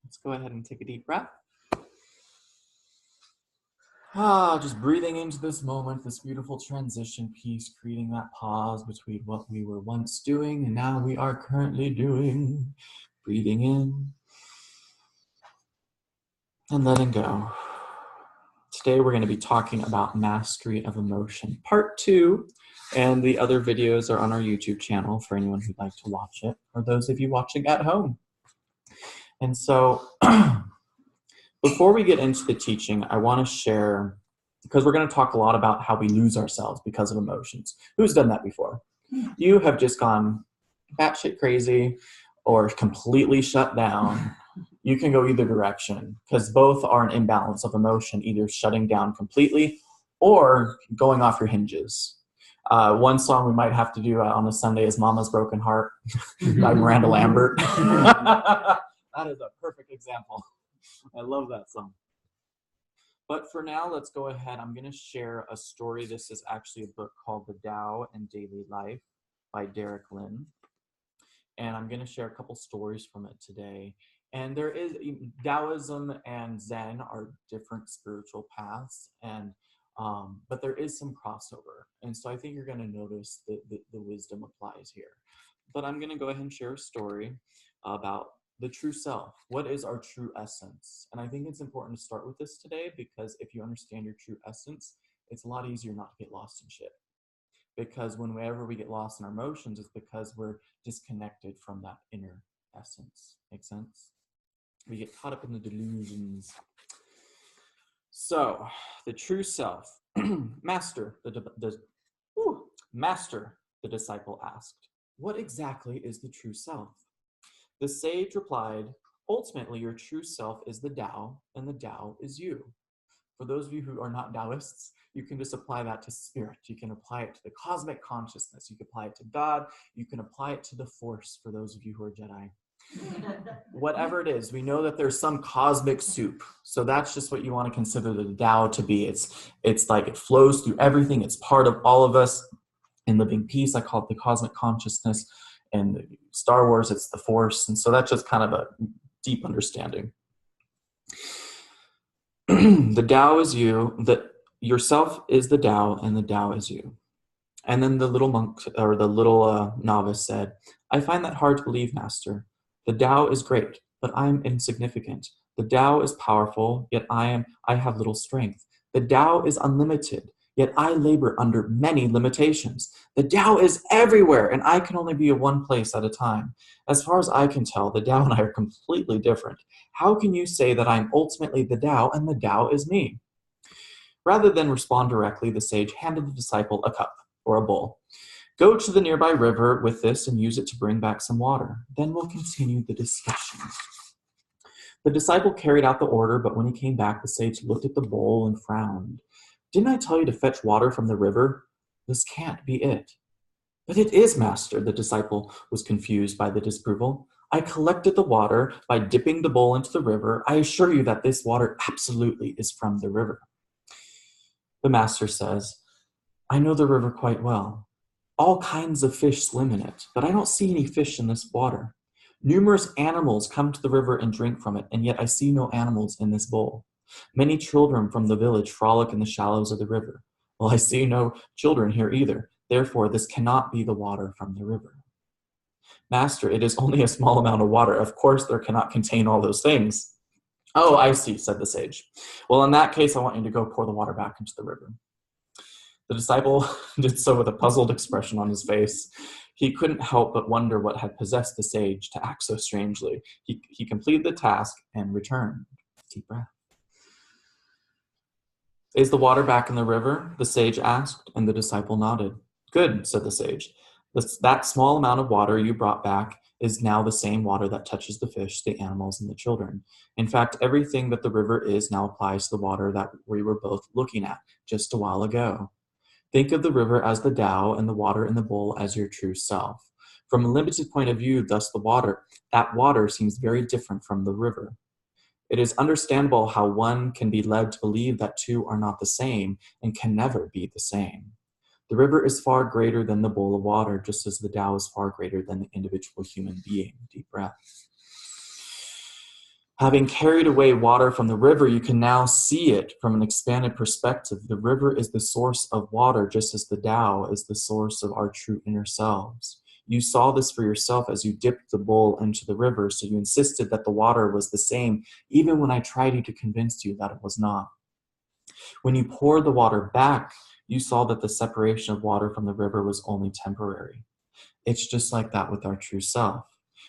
Let's go ahead and take a deep breath. Just breathing into this moment, this beautiful transition piece, creating that pause between what we were once doing and now we are currently doing. Breathing in and letting go. Today we're going to be talking about mastery of emotion, part 2, and the other videos are on our YouTube channel for anyone who'd like to watch it, or those of you watching at home. And so, before we get into the teaching, I want to share, because we're going to talk a lot about how we lose ourselves because of emotions. Who's done that before? You have just gone batshit crazy or completely shut down. You can go either direction because both are an imbalance of emotion, either shutting down completely or going off your hinges. One song we might have to do on a Sunday is Mama's Broken Heart by Miranda Lambert. That is a perfect example. I love that song. But for now, let's go ahead. I'm going to share a story. This is actually a book called The Tao and Daily Life by Derek Lin. And I'm going to share a couple stories from it today. And there is, Taoism and Zen are different spiritual paths, and but there is some crossover. And so I think you're going to notice that the wisdom applies here. But I'm going to go ahead and share a story about the true self. What is our true essence? And I think it's important to start with this today because if you understand your true essence, it's a lot easier not to get lost in shit. Because whenever we get lost in our emotions, it's because we're disconnected from that inner essence. Make sense? We get caught up in the delusions. So, the true self. Master, the disciple asked, what exactly is the true self? The sage replied, ultimately, your true self is the Tao, and the Tao is you. For those of you who are not Taoists, you can just apply that to spirit. You can apply it to the cosmic consciousness. You can apply it to God. You can apply it to the Force for those of you who are Jedi. Whatever it is, we know that there's some cosmic soup. So that's just what you want to consider the Tao to be. It's like it flows through everything. It's part of all of us. In Living Peace, I call it the cosmic consciousness. In Star Wars, it's the Force. And so that's just kind of a deep understanding. The Tao is you, that yourself is the Tao, and the Tao is you. And then the little monk, or the little novice said, I find that hard to believe, Master. The Tao is great, but I am insignificant. The Tao is powerful, yet I have little strength. The Tao is unlimited, yet I labor under many limitations. The Tao is everywhere, and I can only be at one place at a time. As far as I can tell, the Tao and I are completely different. How can you say that I am ultimately the Tao and the Tao is me? Rather than respond directly, the sage handed the disciple a cup, or a bowl. Go to the nearby river with this and use it to bring back some water. Then we'll continue the discussion. The disciple carried out the order, but when he came back, the sage looked at the bowl and frowned. Didn't I tell you to fetch water from the river? This can't be it. But it is, Master. The disciple was confused by the disapproval. I collected the water by dipping the bowl into the river. I assure you that this water absolutely is from the river. The master says, I know the river quite well. All kinds of fish swim in it, but I don't see any fish in this water. Numerous animals come to the river and drink from it, and yet I see no animals in this bowl. Many children from the village frolic in the shallows of the river. Well, I see no children here either. Therefore, this cannot be the water from the river. Master, it is only a small amount of water. Of course, there cannot contain all those things. Oh, I see, said the sage. Well, in that case, I want you to go pour the water back into the river. The disciple did so with a puzzled expression on his face. He couldn't help but wonder what had possessed the sage to act so strangely. He completed the task and returned. Deep breath. Is the water back in the river? The sage asked, and the disciple nodded. Good, said the sage. That small amount of water you brought back is now the same water that touches the fish, the animals, and the children. In fact, everything that the river is now applies to the water that we were both looking at just a while ago. Think of the river as the Tao and the water in the bowl as your true self. From a limited point of view, thus that water seems very different from the river. It is understandable how one can be led to believe that two are not the same and can never be the same. The river is far greater than the bowl of water, just as the Tao is far greater than the individual human being. Deep breath. Having carried away water from the river, you can now see it from an expanded perspective. The river is the source of water, just as the Tao is the source of our true inner selves. You saw this for yourself as you dipped the bowl into the river, so you insisted that the water was the same, even when I tried to convince you that it was not. When you poured the water back, you saw that the separation of water from the river was only temporary. It's just like that with our true self.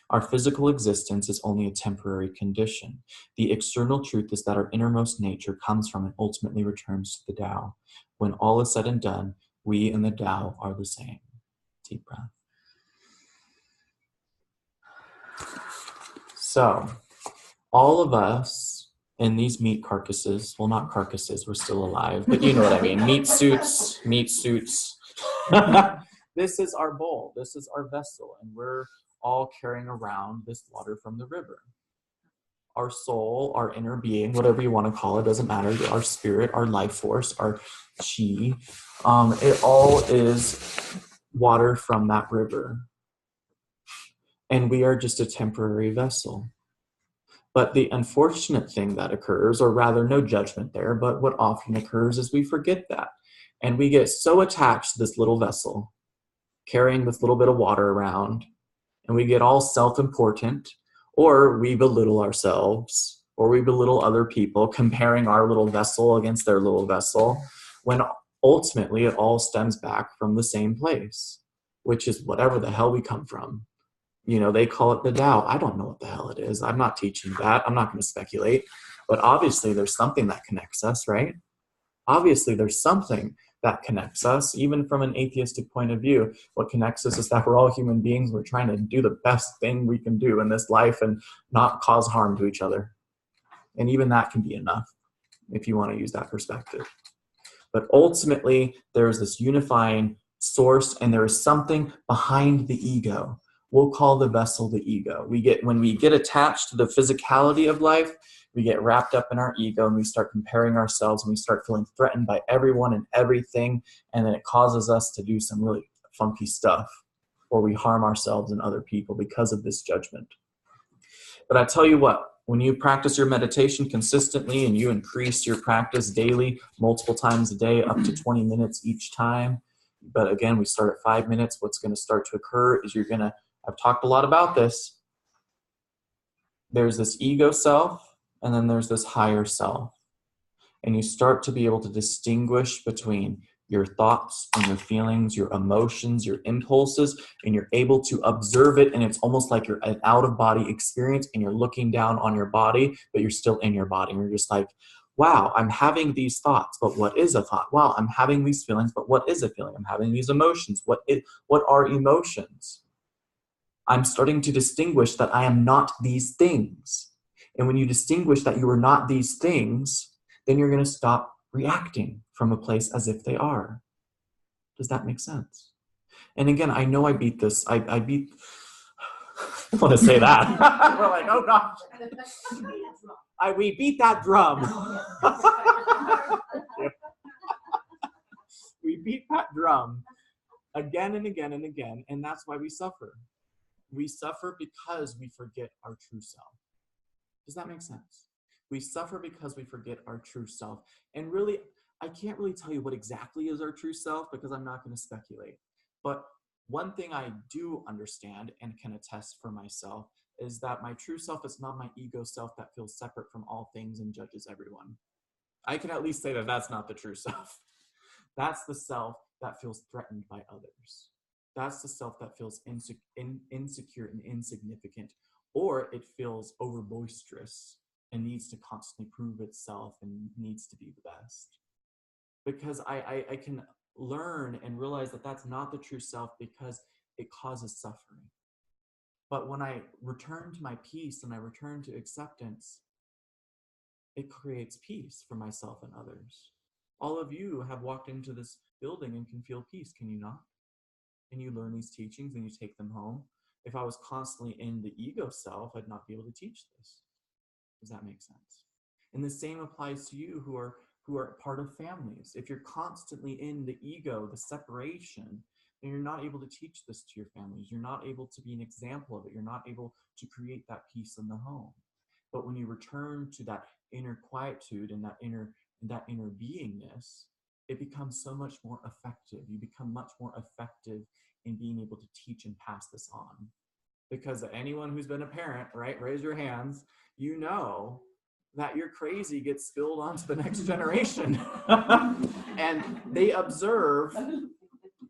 Our physical existence is only a temporary condition. The external truth is that our innermost nature comes from and ultimately returns to the Tao. When all is said and done, we and the Tao are the same. Deep breath. So, all of us in these meat carcasses, well, not carcasses, we're still alive, but you know what I mean. Meat suits. This is our bowl. This is our vessel. And we're all carrying around this water from the river. Our soul, our inner being, whatever you want to call it, doesn't matter. Our spirit, our life force, our chi, it all is water from that river. And we are just a temporary vessel. But the unfortunate thing that occurs, or rather no judgment there, but what often occurs is we forget that. And we get so attached to this little vessel, carrying this little bit of water around, and we get all self-important, or we belittle ourselves, or we belittle other people, comparing our little vessel against their little vessel, when ultimately it all stems back from the same place, which is whatever the hell we come from. You know, they call it the Tao. I don't know what the hell it is. I'm not teaching that. I'm not going to speculate. But obviously there's something that connects us, right? Obviously there's something that connects us, even from an atheistic point of view. What connects us is that we're all human beings. We're trying to do the best thing we can do in this life and not cause harm to each other. And even that can be enough if you want to use that perspective. But ultimately, there's this unifying source, and there is something behind the ego. We'll call the vessel the ego. When we get attached to the physicality of life, we get wrapped up in our ego, and we start comparing ourselves, and we start feeling threatened by everyone and everything, and then it causes us to do some really funky stuff, or we harm ourselves and other people because of this judgment. But I tell you what, when you practice your meditation consistently and you increase your practice daily, multiple times a day, up to 20 minutes each time, but again, we start at 5 minutes, what's going to start to occur is I've talked a lot about this. There's this ego self, and then there's this higher self. And you start to be able to distinguish between your thoughts and your feelings, your emotions, your impulses, and you're able to observe it, and it's almost like you're an out-of-body experience, and you're looking down on your body, but you're still in your body, and you're just like, wow, I'm having these thoughts, but what is a thought? Wow, I'm having these feelings, but what is a feeling? I'm having these emotions. What are emotions? I'm starting to distinguish that I am not these things. And when you distinguish that you are not these things, then you're going to stop reacting from a place as if they are. Does that make sense? And again, I know I beat this. I want to say that. We're like, oh gosh. We beat that drum. We beat that drum again and again and again, and that's why we suffer. We suffer because we forget our true self. Does that make sense? We suffer because we forget our true self. And really, I can't really tell you what exactly is our true self because I'm not going to speculate. But one thing I do understand and can attest for myself is that my true self is not my ego self that feels separate from all things and judges everyone. I can at least say that that's not the true self. That's the self that feels threatened by others. That's the self that feels insecure and insignificant, or it feels over boisterous and needs to constantly prove itself and needs to be the best. Because I can learn and realize that that's not the true self because it causes suffering. But when I return to my peace and I return to acceptance, it creates peace for myself and others. All of you have walked into this building and can feel peace, can you not? And you learn these teachings and you take them home. If I was constantly in the ego self, I'd not be able to teach this. Does that make sense? And the same applies to you who are part of families. If you're constantly in the ego, the separation, then you're not able to teach this to your families. You're not able to be an example of it. You're not able to create that peace in the home. But when you return to that inner quietude and that inner beingness, it becomes so much more effective. You become much more effective in being able to teach and pass this on. Because anyone who's been a parent, right, raise your hands, you know that your crazy gets spilled onto the next generation. And they observe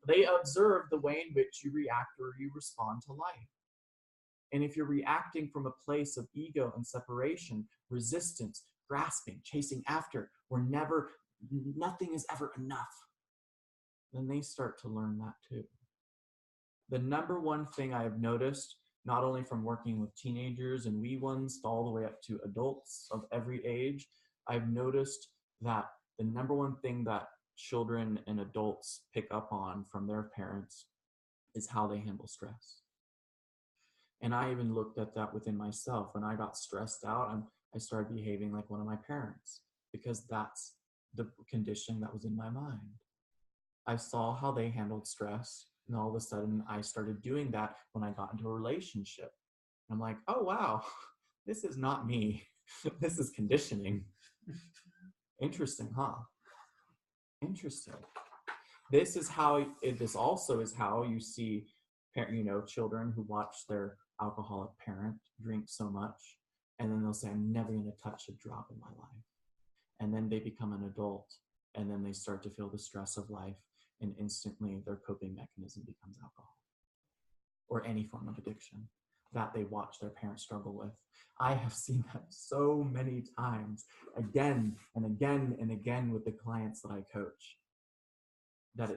the way in which you react or you respond to life. And if you're reacting from a place of ego and separation, resistance, grasping, chasing after, where nothing is ever enough, then they start to learn that too. The number one thing I have noticed, not only from working with teenagers and wee ones all the way up to adults of every age, I've noticed that the number one thing that children and adults pick up on from their parents is how they handle stress. And I even looked at that within myself. When I got stressed out, I started behaving like one of my parents, because that's the condition that was in my mind. I saw how they handled stress, and all of a sudden I started doing that when I got into a relationship. I'm like, oh wow, this is not me. This is conditioning. Interesting, huh? Interesting. This also is how you see, children who watch their alcoholic parent drink so much, and then they'll say, I'm never going to touch a drop in my life. And then they become an adult, and then they start to feel the stress of life, and instantly their coping mechanism becomes alcohol or any form of addiction that they watch their parents struggle with. I have seen that so many times, again and again and again, with the clients that I coach, that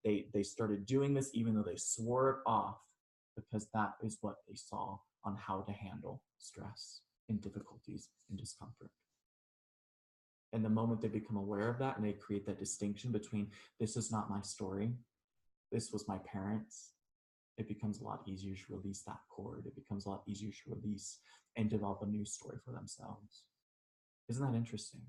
they started doing this even though they swore it off, because that is what they saw on how to handle stress and difficulties and discomfort. And the moment they become aware of that and they create that distinction between, this is not my story, this was my parents, it becomes a lot easier to release that cord. It becomes a lot easier to release and develop a new story for themselves. Isn't that interesting?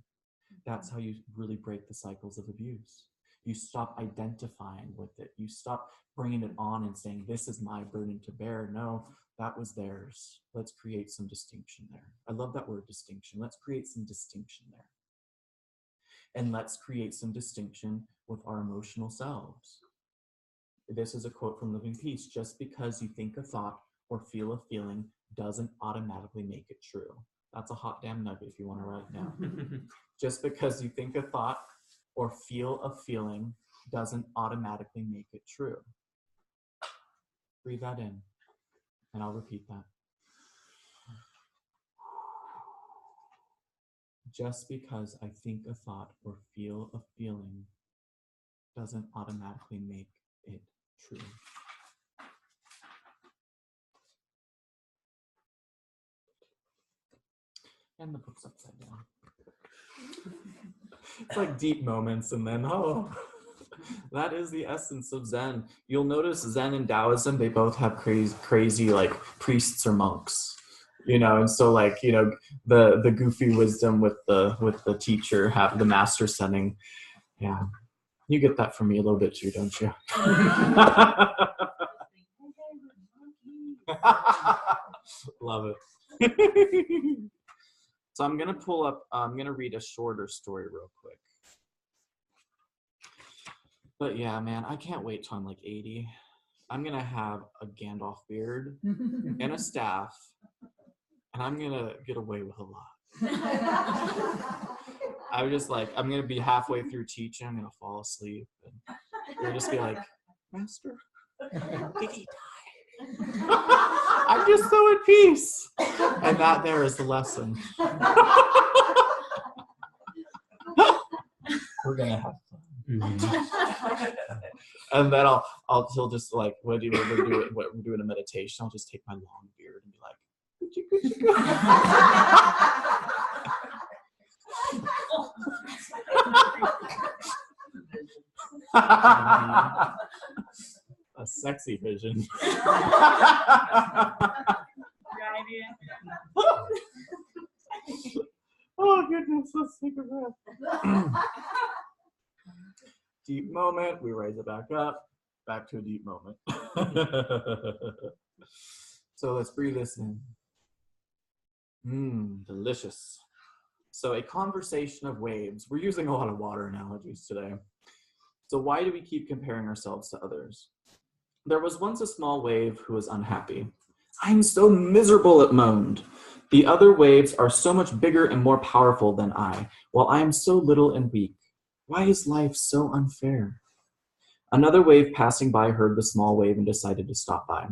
That's how you really break the cycles of abuse. You stop identifying with it. You stop bringing it on and saying, this is my burden to bear. No, that was theirs. Let's create some distinction there. I love that word, distinction. Let's create some distinction there. And let's create some distinction with our emotional selves. This is a quote from Living Peace. Just because you think a thought or feel a feeling doesn't automatically make it true. That's a hot damn nugget if you want to write it down. Just because you think a thought or feel a feeling doesn't automatically make it true. Breathe that in, and I'll repeat that. Just because I think a thought or feel a feeling doesn't automatically make it true. And the book's upside down. It's like deep moments, and then, that is the essence of Zen. You'll notice Zen and Taoism, they both have crazy like priests or monks, and so like, the goofy wisdom with the teacher, have the master setting. Yeah. You get that from me a little bit too, don't you? Love it. So I'm going to read a shorter story real quick. But yeah, man, I can't wait till I'm like 80. I'm going to have a Gandalf beard and a staff, and I'm going to get away with a lot. I'm going to be halfway through teaching, I'm going to fall asleep, and they'll just be like, Master, did he die? I'm just so at peace. And that there is the lesson. We're going to have fun. And then he'll just like, we're doing a meditation, I'll just take my long beard and be like, a sexy vision. Oh goodness, let's take a breath. Deep moment, we raise it back up, back to a deep moment. So let's breathe this in. Delicious. So a conversation of waves. We're using a lot of water analogies today. So why do we keep comparing ourselves to others? There was once a small wave who was unhappy. I'm so miserable, it moaned. The other waves are so much bigger and more powerful than I, while I am so little and weak. Why is life so unfair? Another wave passing by heard the small wave and decided to stop by.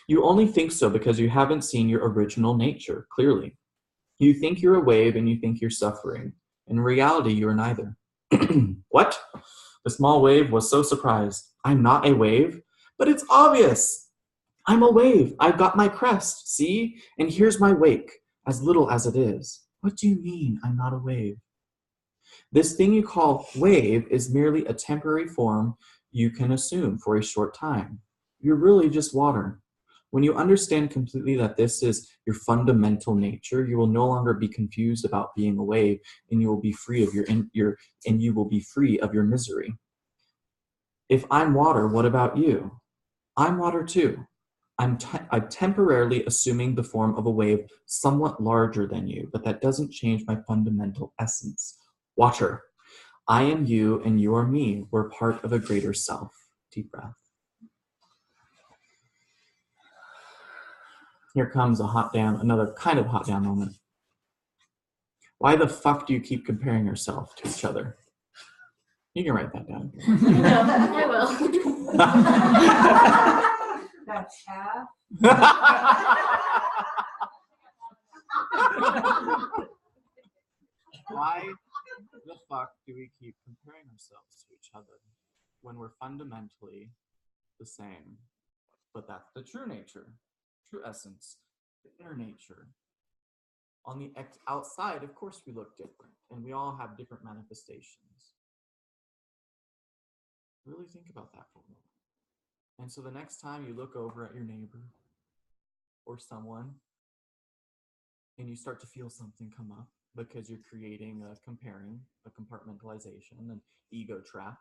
You only think so because you haven't seen your original nature clearly. You think you're a wave and you think you're suffering. In reality, you are neither. What? The small wave was so surprised. I'm not a wave? But it's obvious. I'm a wave. I've got my crest, see? And here's my wake, as little as it is. What do you mean I'm not a wave? This thing you call wave is merely a temporary form you can assume for a short time. You're really just water. When you understand completely that this is your fundamental nature, you will no longer be confused about being a wave, and you will be free of you will be free of your misery. If I'm water, what about you? I'm water too. I'm temporarily assuming the form of a wave somewhat larger than you, but that doesn't change my fundamental essence. Water. I am you and you are me. We're part of a greater self. Deep breath. Here comes another kind of hot down moment. Why the fuck do you keep comparing yourself to each other? You can write that down. No, I will. That's half. Why the fuck do we keep comparing ourselves to each other when we're fundamentally the same? But that's the true nature, true essence, the inner nature. On the outside, of course, we look different, and we all have different manifestations. Really think about that for a moment. And so the next time you look over at your neighbor or someone, and you start to feel something come up because you're creating a comparing, a compartmentalization, an ego trap,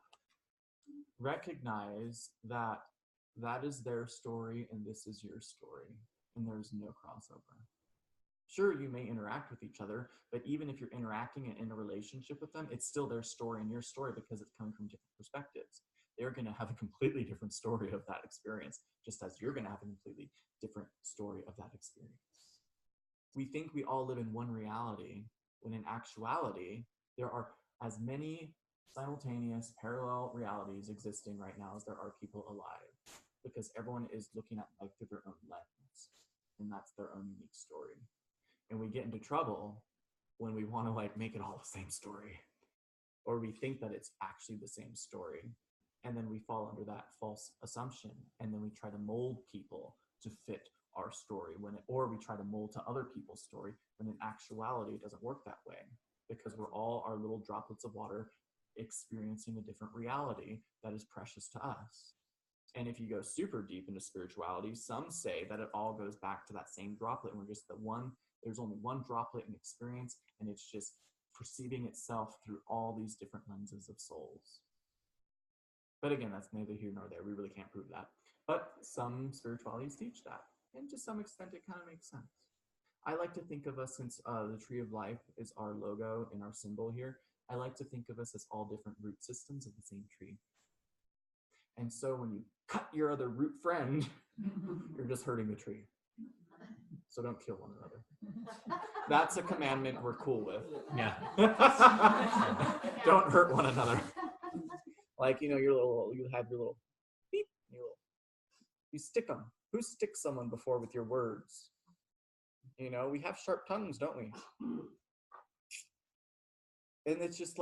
recognize that that is their story and this is your story, and there's no crossover. Sure, you may interact with each other, but even if you're interacting in a relationship with them, it's still their story and your story because it's coming from different perspectives. They're going to have a completely different story of that experience, just as you're going to have a completely different story of that experience. We think we all live in one reality, when in actuality, there are as many simultaneous parallel realities existing right now as there are people alive, because everyone is looking at life through their own lens, and that's their own unique story. And we get into trouble when we want to make it all the same story, or we think that it's actually the same story, and then we fall under that false assumption, and then we try to mold people to fit our story, or we try to mold to other people's story, when in actuality it doesn't work that way, because we're all our little droplets of water experiencing a different reality that is precious to us. And if you go super deep into spirituality, some say that it all goes back to that same droplet, and we're just there's only one droplet in experience, and it's just perceiving itself through all these different lenses of souls. But again, that's neither here nor there. We really can't prove that. But some spiritualities teach that. And to some extent, it kind of makes sense. I like to think of us, since the tree of life is our logo and our symbol here, I like to think of us as all different root systems of the same tree. And so when you cut your other root friend, you're just hurting the tree. So don't kill one another. That's a commandment we're cool with. Yeah. Don't hurt one another. You have your little beep, you stick them. Who sticks someone before with your words? We have sharp tongues, don't we? And it's just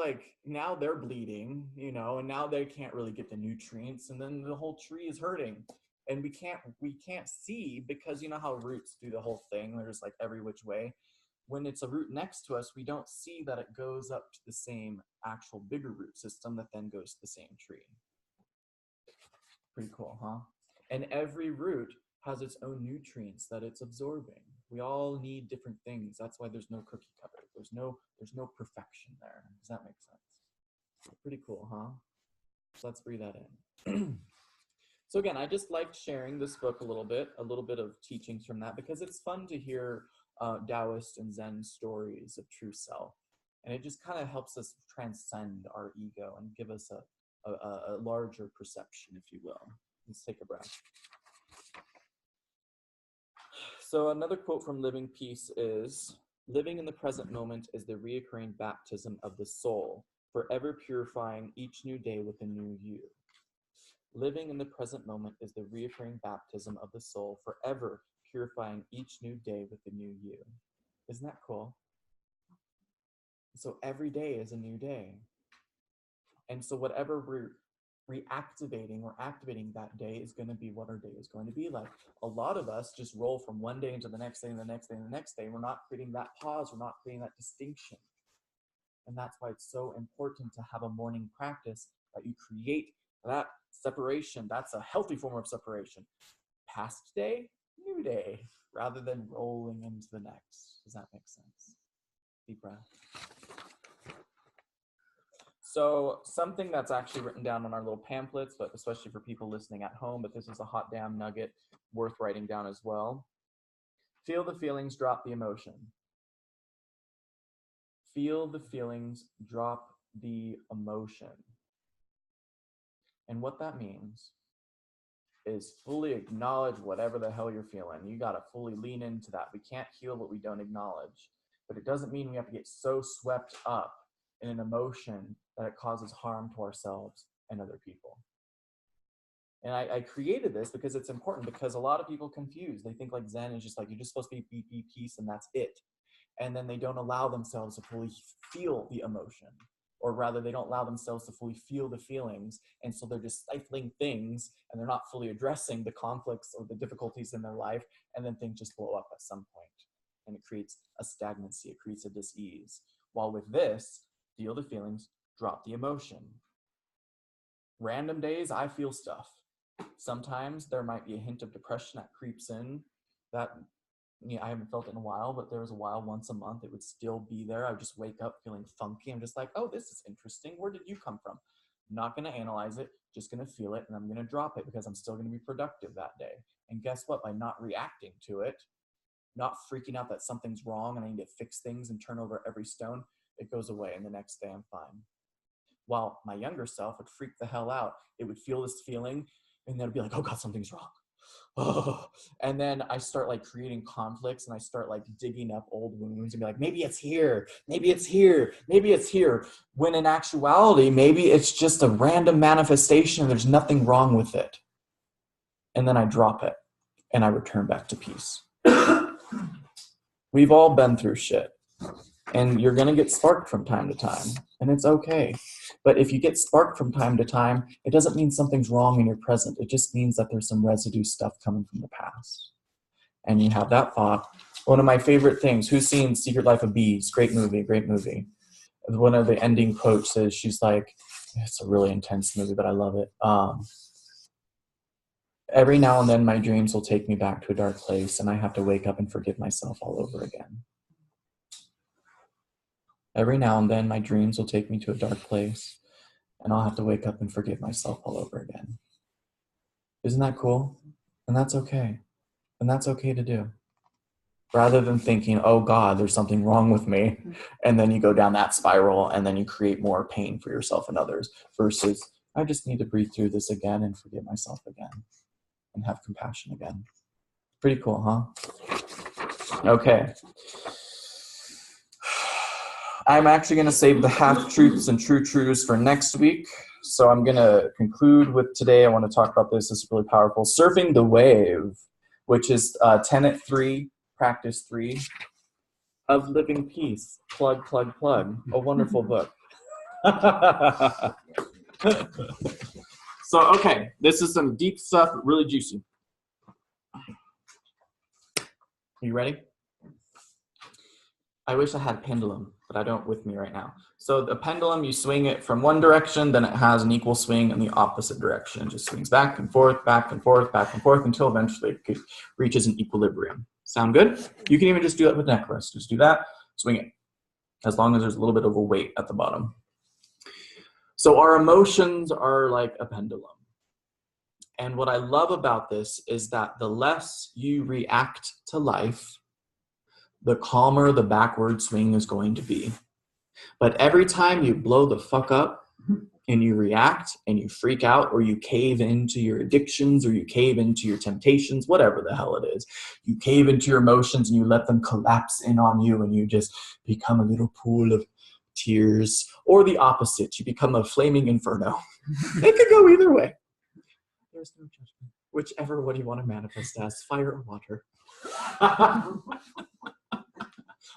now they're bleeding, and now they can't really get the nutrients, and then the whole tree is hurting. And we can't see, because you know how roots do the whole thing. There's every which way. When it's a root next to us, we don't see that it goes up to the same actual bigger root system that then goes to the same tree. Pretty cool, huh? And every root has its own nutrients that it's absorbing. We all need different things. That's why there's no cookie cutter. There's no perfection there. Does that make sense? Pretty cool, huh? So let's breathe that in. So again, I just liked sharing this book a little bit of teachings from that, because it's fun to hear Taoist and Zen stories of true self. And it just kind of helps us transcend our ego and give us a larger perception, if you will. Let's take a breath. So another quote from Living Peace is, living in the present moment is the reoccurring baptism of the soul, forever purifying each new day with a new you. Living in the present moment is the reoccurring baptism of the soul, forever purifying each new day with a new you. Isn't that cool? So every day is a new day. And so whatever we're reactivating or activating that day is going to be what our day is going to be like. A lot of us just roll from one day into the next day and the next day and the next day. We're not creating that pause. We're not creating that distinction. And that's why it's so important to have a morning practice that you create that separation. That's a healthy form of separation. Past day, new day, rather than rolling into the next. Does that make sense? Deep breath. So something that's actually written down on our little pamphlets, but especially for people listening at home, but this is a hot damn nugget worth writing down as well. Feel the feelings, drop the emotion. Feel the feelings, drop the emotion. And what that means is fully acknowledge whatever the hell you're feeling. You got to fully lean into that. We can't heal what we don't acknowledge. But it doesn't mean we have to get so swept up in an emotion that it causes harm to ourselves and other people. And I created this because it's important, because a lot of people confuse. They think like Zen is just like, you're just supposed to be peace and that's it. And then they don't allow themselves to fully feel the emotion. Or rather, they don't allow themselves to fully feel the feelings. And so they're just stifling things and they're not fully addressing the conflicts or the difficulties in their life. And then things just blow up at some point. And it creates a stagnancy. It creates a dis-ease. While with this, feel the feelings, drop the emotion. Random days, I feel stuff. Sometimes there might be a hint of depression that creeps in that I haven't felt it in a while, but there was a while once a month it would still be there. I would just wake up feeling funky. I'm just like, oh, this is interesting. Where did you come from? I'm not going to analyze it, just going to feel it, and I'm going to drop it because I'm still going to be productive that day. And guess what? By not reacting to it, not freaking out that something's wrong and I need to fix things and turn over every stone, it goes away, and the next day I'm fine. While my younger self would freak the hell out. It would feel this feeling, and then it'd be like, oh God, something's wrong. Oh. And then I start like creating conflicts, and I start like digging up old wounds and be like, maybe it's here, maybe it's here, maybe it's here. When in actuality, maybe it's just a random manifestation and there's nothing wrong with it. And then I drop it and I return back to peace. We've all been through shit. And you're going to get sparked from time to time, and it's okay. But if you get sparked from time to time, it doesn't mean something's wrong in your present. It just means that there's some residue stuff coming from the past. And you have that thought. One of my favorite things, who's seen Secret Life of Bees? Great movie, great movie. One of the ending quotes is, she's like, it's a really intense movie, but I love it. Every now and then my dreams will take me back to a dark place, and I have to wake up and forgive myself all over again. Every now and then, my dreams will take me to a dark place, and I'll have to wake up and forgive myself all over again. Isn't that cool? And that's okay. And that's okay to do. Rather than thinking, oh God, there's something wrong with me, and then you go down that spiral, and then you create more pain for yourself and others, versus I just need to breathe through this again and forgive myself again and have compassion again. Pretty cool, huh? Okay. I'm actually going to save the half-truths and true truths for next week. So I'm going to conclude with today. I want to talk about this. This is really powerful. Surfing the Wave, which is tenet 3, practice 3 of Living Peace. Plug, plug, plug. A wonderful book. So, okay, this is some deep stuff, really juicy. You ready? I wish I had a pendulum, but I don't with me right now. So the pendulum, you swing it from one direction, then it has an equal swing in the opposite direction. It just swings back and forth, back and forth, back and forth, until eventually it reaches an equilibrium. Sound good? You can even just do that with neck rest. Just do that, swing it, as long as there's a little bit of a weight at the bottom. So our emotions are like a pendulum. And what I love about this is that the less you react to life, the calmer the backward swing is going to be. But every time you blow the fuck up and you react and you freak out, or you cave into your addictions, or you cave into your temptations, whatever the hell it is, you cave into your emotions and you let them collapse in on you, and you just become a little pool of tears, or the opposite, you become a flaming inferno. It could go either way. There's no judgment. Whichever one you want to manifest as, fire or water.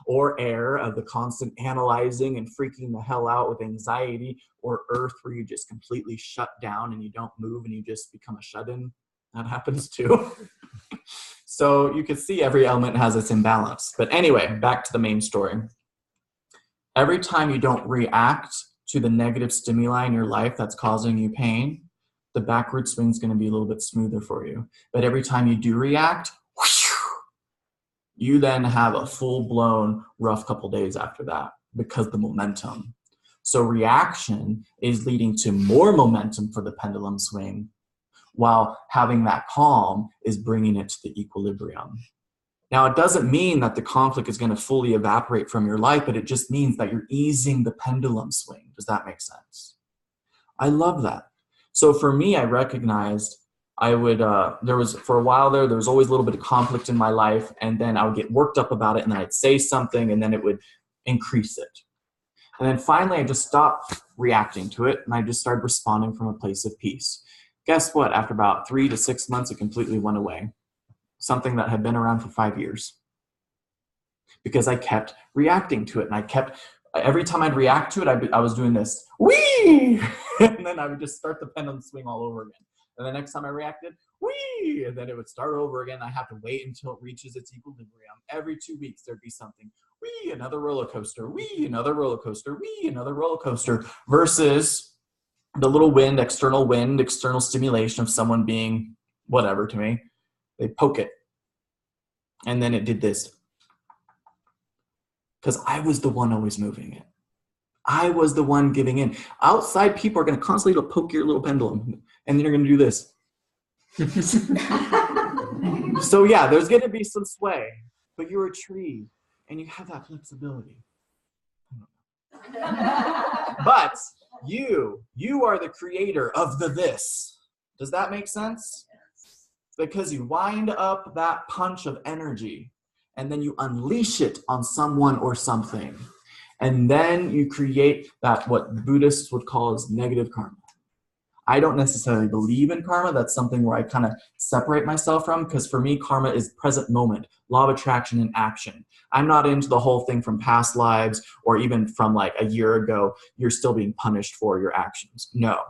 Or air, of the constant analyzing and freaking the hell out with anxiety, or earth, where you just completely shut down and you don't move and you just become a shut-in. That happens too. So you can see every element has its imbalance. But anyway, back to the main story. Every time you don't react to the negative stimuli in your life that's causing you pain, the backward swing is going to be a little bit smoother for you. But every time you do react, you then have a full-blown rough couple days after that, because the momentum. So reaction is leading to more momentum for the pendulum swing, while having that calm is bringing it to the equilibrium. Now, it doesn't mean that the conflict is going to fully evaporate from your life, but it just means that you're easing the pendulum swing. Does that make sense? I love that. So for me, I recognized there was, for a while there was always a little bit of conflict in my life, and then I would get worked up about it, and then I'd say something, and then it would increase it. And then finally, I just stopped reacting to it, and I just started responding from a place of peace. Guess what? After about 3 to 6 months, it completely went away. Something that had been around for 5 years. Because I kept reacting to it, and every time I'd react to it, I was doing this, whee! And then I would just start the pendulum swing all over again. And the next time I reacted, whee! And then it would start over again. I have to wait until it reaches its equilibrium. Every 2 weeks, there'd be something. Whee! Another roller coaster. Whee! Another roller coaster. Whee! Another roller coaster. Versus the little wind, external stimulation of someone being whatever to me. They poke it. And then it did this. Because I was the one always moving it. I was the one giving in. Outside people are going to constantly poke your little pendulum, and then you're going to do this. So yeah, there's going to be some sway, but you're a tree, and you have that flexibility. But you are the creator of the this. Does that make sense? Because you wind up that punch of energy, and then you unleash it on someone or something. And then you create that, what Buddhists would call as negative karma. I don't necessarily believe in karma. That's something where I kind of separate myself from, because for me, karma is present moment, law of attraction and action. I'm not into the whole thing from past lives, or even from like a year ago, you're still being punished for your actions. No.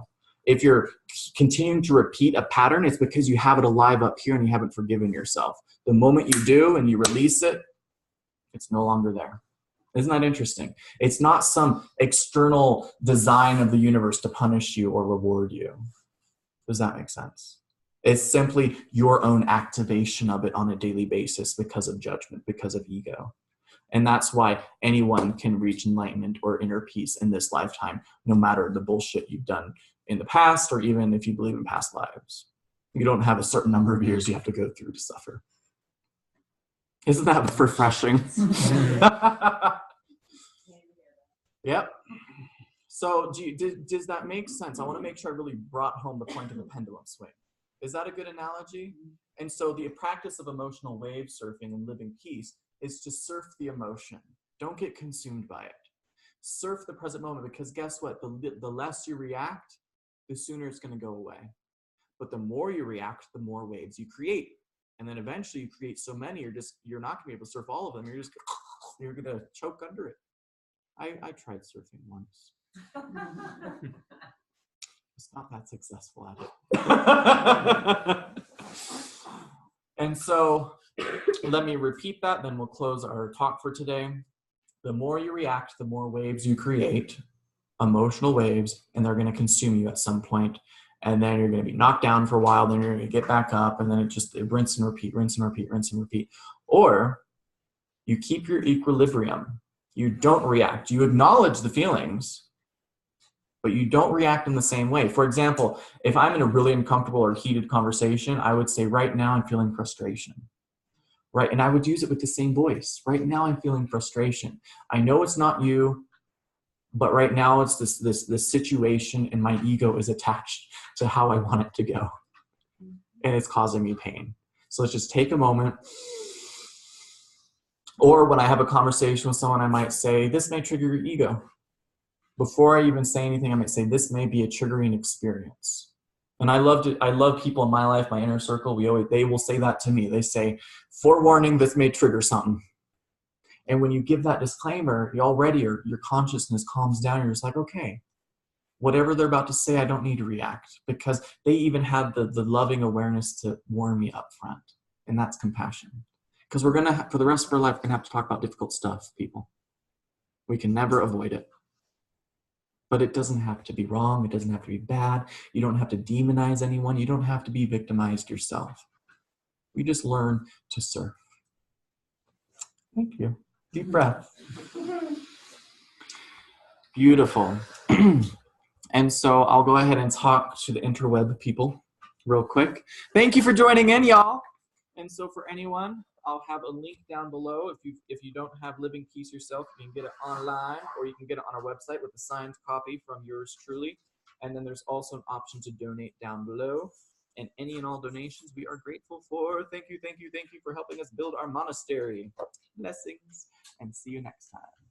If you're continuing to repeat a pattern, it's because you have it alive up here and you haven't forgiven yourself. The moment you do and you release it, it's no longer there. Isn't that interesting? It's not some external design of the universe to punish you or reward you. Does that make sense? It's simply your own activation of it on a daily basis because of judgment, because of ego. And that's why anyone can reach enlightenment or inner peace in this lifetime, no matter the bullshit you've done in the past, or even if you believe in past lives. You don't have a certain number of years you have to go through to suffer. Isn't that refreshing? Yep. So does that make sense? I want to make sure I really brought home the point of the pendulum swing. Is that a good analogy? And so the practice of emotional wave surfing and living peace is to surf the emotion. Don't get consumed by it. Surf the present moment, because guess what? The less you react, the sooner it's going to go away. But the more you react, the more waves you create. And then eventually you create so many, you're not going to be able to surf all of them. You're going to choke under it. I tried surfing once. It's not that successful at it. And so let me repeat that, then we'll close our talk for today. The more you react, the more waves you create, emotional waves, and they're going to consume you at some point. And then you're going to be knocked down for a while, then you're going to get back up, and then it rinse and repeat, rinse and repeat, rinse and repeat. Or you keep your equilibrium. You don't react. You acknowledge the feelings, but you don't react in the same way. For example, if I'm in a really uncomfortable or heated conversation, I would say, right now I'm feeling frustration. right? And I would use it with the same voice. Right now I'm feeling frustration. I know it's not you, but right now it's this situation, and my ego is attached to how I want it to go. And it's causing me pain. So let's just take a moment. Or when I have a conversation with someone, I might say, this may trigger your ego. Before I even say anything, I might say, this may be a triggering experience. And I love people in my life, my inner circle. They will say that to me. They say, forewarning, this may trigger something. And when you give that disclaimer, your consciousness calms down. You're just like, okay, whatever they're about to say, I don't need to react, because they even had the loving awareness to warn me up front. And that's compassion. Because we're going to, for the rest of our life, we're going to have to talk about difficult stuff, people. We can never avoid it. But it doesn't have to be wrong. It doesn't have to be bad. You don't have to demonize anyone. You don't have to be victimized yourself. We just learn to surf. Thank you. Deep breath. Beautiful. And so I'll go ahead and talk to the interweb people real quick. Thank you for joining in, y'all. And so for anyone, I'll have a link down below. If you don't have Living Peace yourself, you can get it online, or you can get it on our website with a signed copy from yours truly. And then there's also an option to donate down below. And any and all donations we are grateful for. Thank you, thank you, thank you for helping us build our monastery. Blessings, and see you next time.